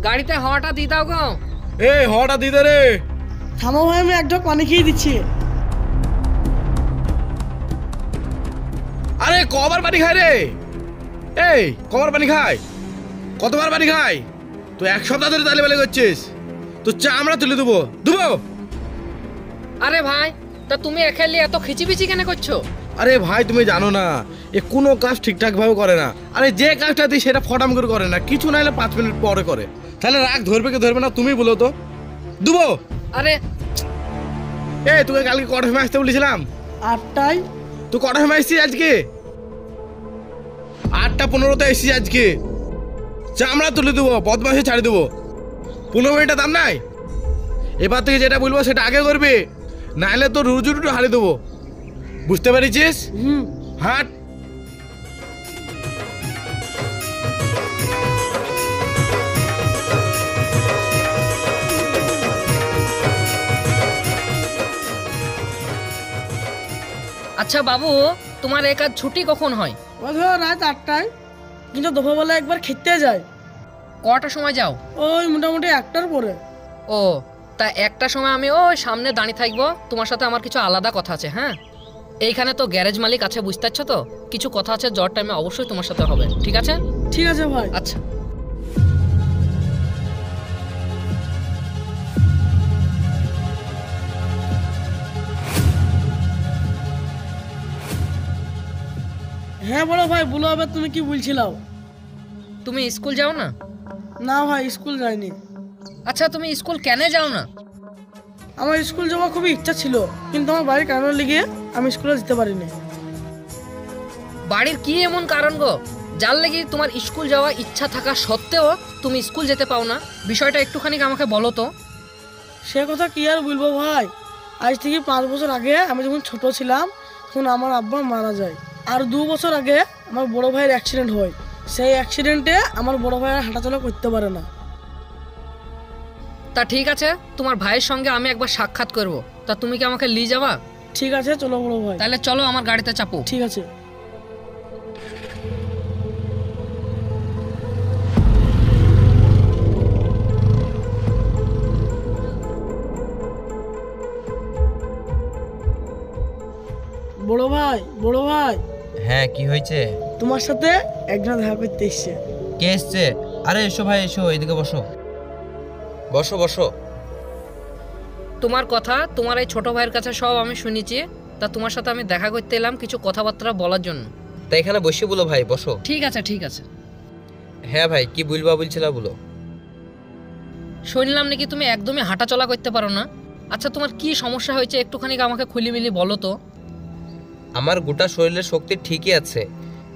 গাড়িতে হাওয়াটা দিয়ে দাও গো। এই হাওয়াটা দিয়ে দে রে। থামো ভাই, আমি এক ঢোক পানি খেয়ে দিচ্ছি। আরে কবার পানি খায় রে? এই কবার পানি খায়? কতবার পানি খায়? তুই এক সপ্তাহ ধরে তালে বেলে করছিস, তো চা আমরা তুলে দেবো দেবো। আরে ভাই, তা তুমি একালি এত খিচিবিচি কেন করছো? আরে ভাই তুমি জানো না, এ কোনো কাজ ঠিকঠাক ভাবে করে না। আরে যে কাজটা দিই সেটা ফটাম করে করে না, কিছু না হলে 5 মিনিট পরে করে। তাহলে রাগ ধরবে কি ধরবে না তুমি বলো তো? দেবো। আরে এই তোকে কালকে কটার সময় আসতে বলেছিলাম? 8টায়। তুই কটার সময় এসেছিস আজকে? 8:15-তে এসেছিস আজকে। চা আমরা তুলে দেবো, বদমাশে ছাড়ে দেবো। 15 মিনিটের দাম নাই। এবার থেকে যেটা বলবো সেটা আগে করবে, নাহলে তো রুজু টুটু হারিয়ে দেবো। বুঝতে পেরেছিস? হাট। আচ্ছা বাবু, তোমার এই কাজ ছুটি কখন হয়? ও ধরো রাত 8টায়, কিন্তু দুপুরবেলা একবার খেতে যাই। কটার সময় যাও? ওই মোটামুটি 1টার পরে। ও, তা একটা সময় আমি ওই সামনে দাঁড়িয়ে থাকবো, তোমার সাথে আমার কিছু আলাদা কথা আছে। হ্যাঁ, এইখানে তো গ্যারেজ মালিক আছে, বুঝতে পারছো তো? কিছু কথা আছে, জ্বর টাইমে অবশ্যই তোমার সাথে হবে, ঠিক আছে? ঠিক আছে ভাই। আচ্ছা। হ্যাঁ বলো ভাই, বলো আবার তুমি কি বলছিলাও? তুমি স্কুল যাও না? না ভাই, স্কুল যাইনি। আচ্ছা, তুমি স্কুল কেন যাও না? আমার স্কুল যাওয়ার খুবই ইচ্ছা ছিল, কিন্তু আমার বাড়ির কারণে লেগে আমি স্কুলে যেতে পারিনি। বাড়ির কি এমন কারণ গো, যার লেগে তোমার স্কুল যাওয়ার ইচ্ছা থাকা সত্ত্বেও তুমি স্কুল যেতে পাও না? বিষয়টা একটুখানি আমাকে বলো তো। সে কথা কি আর বলবো ভাই, আজ থেকে 5 বছর আগে আমি যখন ছোট ছিলাম তখন আমার আব্বা মারা যায়। আর 2 বছর আগে আমার বড় ভাইয়ের অ্যাক্সিডেন্ট হয়। সেই অ্যাক্সিডেন্টে আমার বড় ভাই আর হাঁটাচলা করতে পারে না। তা ঠিক আছে, তোমার ভাইয়ের সঙ্গে আমি একবার সাক্ষাৎ করব। তা তুমি কি আমাকে নিয়ে যাবা? ঠিক আছে, চলো বড় ভাই। তাহলে চলো আমার গাড়িতে চাপো। ঠিক আছে। বড় ভাই, বড় ভাই। হ্যাঁ, কি হয়েছে? তোমার সাথে একজন দেখা করতে এসছে। কে এসছে? আরে এসো ভাই, এসো, এদিকে বসো বসো বসো। তোমার কথা তোমার এই ছোট ভাইয়ের কাছে সব আমি শুনেছি। তা তোমার সাথে আমি দেখা করতে এলাম কিছু কথাবার্তা বলার জন্য। তা এখানে বসে বলো ভাই, বসো। ঠিক আছে, ঠিক আছে। হ্যাঁ ভাই, কি বলবা বলছিলা বলো। শুনলাম নাকি তুমি একদমই হাঁটাচলা করতে পারো না। আচ্ছা, তোমার কি সমস্যা হয়েছে একটুখানি আমাকে খুলিমিলি বলো তো। আমার গোটা শরীরের শক্তি ঠিকই আছে,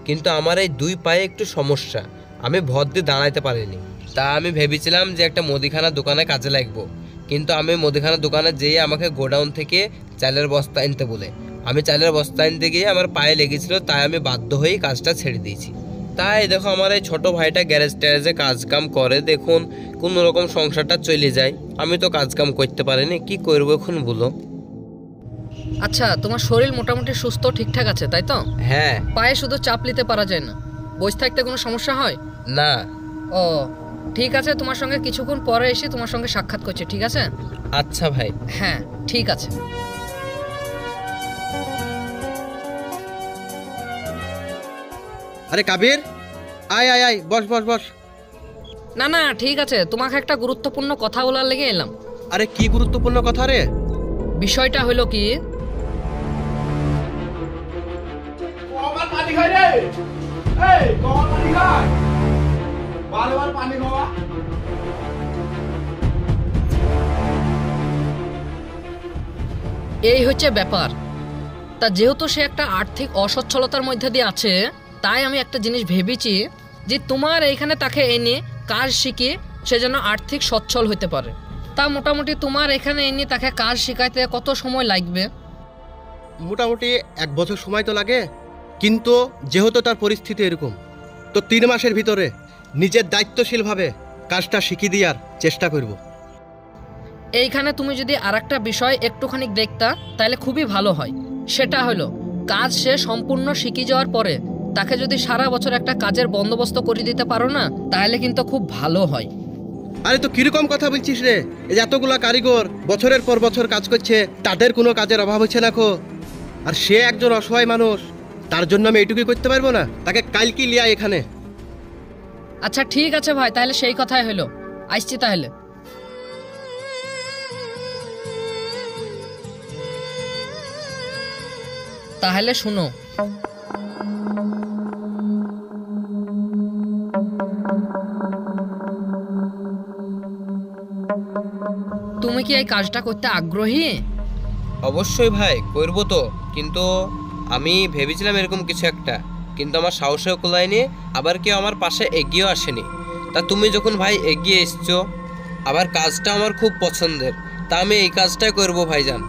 কিন্তু আমার এই 2 পায়ে একটু সমস্যা। আমি ভর দিয়ে দাঁড়াইতে পারিনি। তা আমি ভেবেছিলাম যে একটা মুদিখানা দোকানে কাজে লাগবো, কিন্তু আমি মুদিখানা দোকানে যেয়ে আমাকে গোডাউন থেকে চালের বস্তা আনতে বলে। আমি চালের বস্তা আনতে গিয়ে আমার পায়ে লেগেছিল, তাই আমি বাধ্য হয়েই কাজটা ছেড়ে দিয়েছি। তাই দেখো, আমার এই ছোটো ভাইটা গ্যারেজ ট্যারেজে কাজকাম করে, দেখুন কোনো রকম সংসারটা চলে যায়। আমি তো কাজকাম করতে পারিনি, কি করবো এখন বলো। আচ্ছা, তোমার শরীর মোটামুটি সুস্থ ঠিকঠাক আছে তাই তো? হ্যাঁ। পায়ে শুধু চাপ নিতে পারা যায় না, বসে থাকতে কোনো সমস্যা হয় না। ও ঠিক আছে, তোমার সঙ্গে কিছুক্ষণ পরে এসে তোমার সঙ্গে সাক্ষাৎ করছি, ঠিক আছে? আচ্ছা ভাই। হ্যাঁ, ঠিক আছে। আরে কাবির, আয় আয় আয়, বস বস বস। না না, ঠিক আছে, তোমাকে একটা গুরুত্বপূর্ণ কথা বলার লেগে এলাম। আরে কি গুরুত্বপূর্ণ কথা রে? বিষয়টা হলো কি, কবার পানি খায় রে? এই কবার পানি খায়? বারবার পানি খাওয়া। এই হচ্ছে ব্যাপার। তা যেহেতু সে একটা আর্থিক অসচ্ছলতার মধ্যে দিয়ে আছে, তাই আমি একটা জিনিস ভেবেছি যে তোমার এইখানে তাকে এনে কাজ শিখিয়ে সে যেন আর্থিক সচ্ছল হতে পারে। তা মোটামুটি তোমার এখানে এনে তাকে কাজ শেখাতে কত সময় লাগবে? মোটামুটি 1 বছর সময় তো লাগে, কিন্তু যেহেতু তার পরিস্থিতি এরকম, তো 3 মাসের ভিতরে নিজের দায়িত্বশীলভাবে কাজটা শিখিয়ে দেওয়ার চেষ্টা করব। এইখানে তুমি যদি আরেকটা বিষয় একটুখানি দেখতা তাহলে খুবই ভালো হয়। সেটা হলো, কাজ সে সম্পূর্ণ শিখে যাওয়ার পরে তাকে যদি সারা বছর একটা কাজের বন্দোবস্ত করে দিতে পারো না, তাহলে কিন্তু খুব ভালো হয়। আরে তো কিরকম কথা বলছিস রে? এই যে এতগুলা কারিগর বছরের পর বছর কাজ করছে, তাদের কোনো কাজের অভাব হচ্ছে না খো। আর সে একজন অসহায় মানুষ, তার জন্য আমি এইটুকুই করতে পারবো না? তাকে কালকে লিয়া এখানে। আচ্ছা ঠিক আছে ভাই, তাহলে সেই কথাই হলো, আসছি তাহলে। তাহলে শুনো, তুমি কি এই কাজটা করতে আগ্রহী? অবশ্যই ভাই, করবো তো, কিন্তু আমি ভেবেছিলাম এরকম কিছু একটা, কিন্তু আমার সাহসেও কুলায়নি, আবার কেউ আমার পাশে এগিয়েও আসেনি। তা তুমি যখন ভাই এগিয়ে এসছো, আবার কাজটা আমার খুব পছন্দের, তা আমি এই কাজটাই করবো ভাইজান।